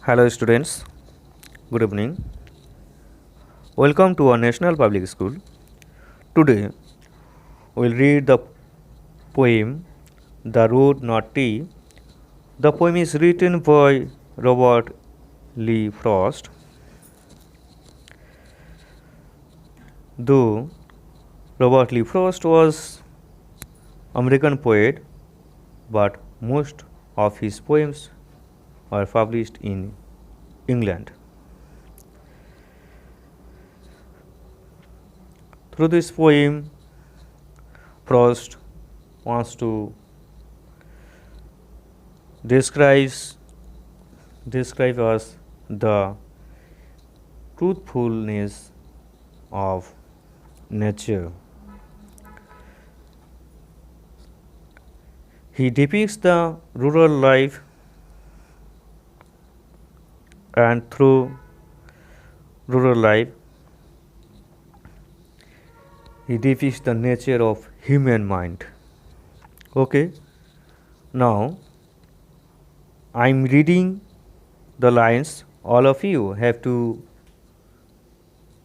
Hello students, good evening. Welcome to our National Public School. Today we will read the poem The Road Not Tea. The poem is written by Robert Lee Frost. Though Robert Lee Frost was American poet, but most of his poems are published in England. Through this poem, Frost wants to describe us the truthfulness of nature. He depicts the rural life, and through rural life he depicts the nature of human mind. Okay, now I am reading the lines. All of you have to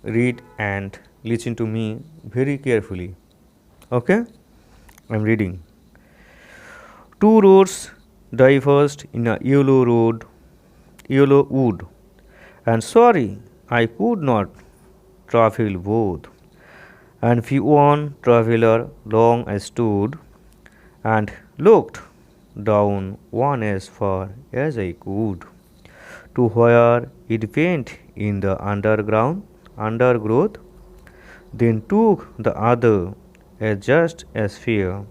read and listen to me very carefully. Okay, I am reading. Two roads diverged in a yellow wood, and sorry I could not travel both. And one traveller long stood and looked down one as far as I could, to where it went in the undergrowth, then took the other as just as fair,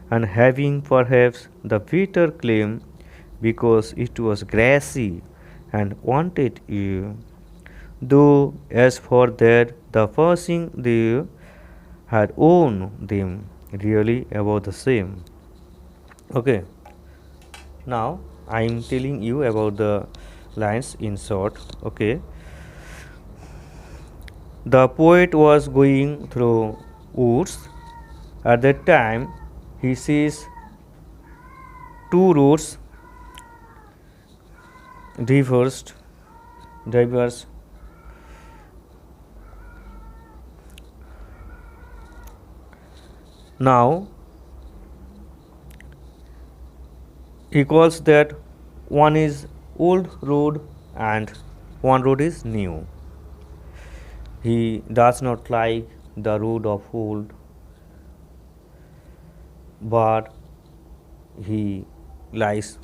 and having perhaps the better claim because it was grassy and wanted air. Though as for that, the passing there had owned them really about the same. Okay, now I am telling you about the lines in short. Okay, the poet was going through woods. At that time, he sees two roads diverse. Now he calls that one is old road and one road is new. He does not like the road of old, but he likes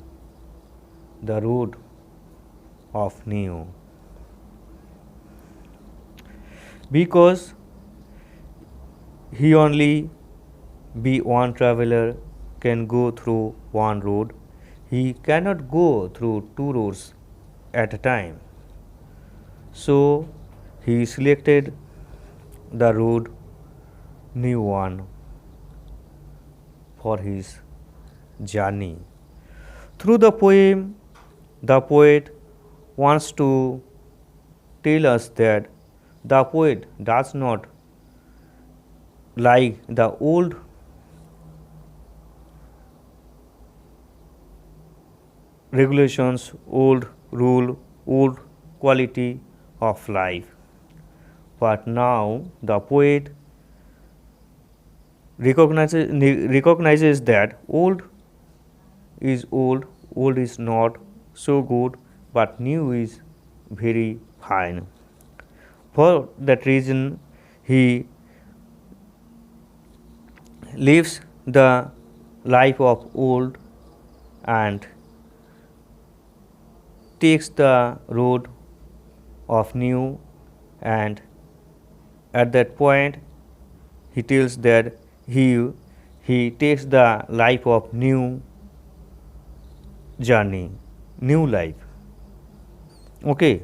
the road of new, because he only be one traveler can go through one road. He cannot go through two roads at a time. So he selected the road new one for his journey. Through the poem, the poet wants to tell us that the poet does not like the old regulations, old rule, old quality of life. But now the poet recognizes that old is old is not so good, but new is very fine. For that reason, he lives the life of old and takes the road of new, and at that point he tells that he takes the life of new journey, new life. Okay,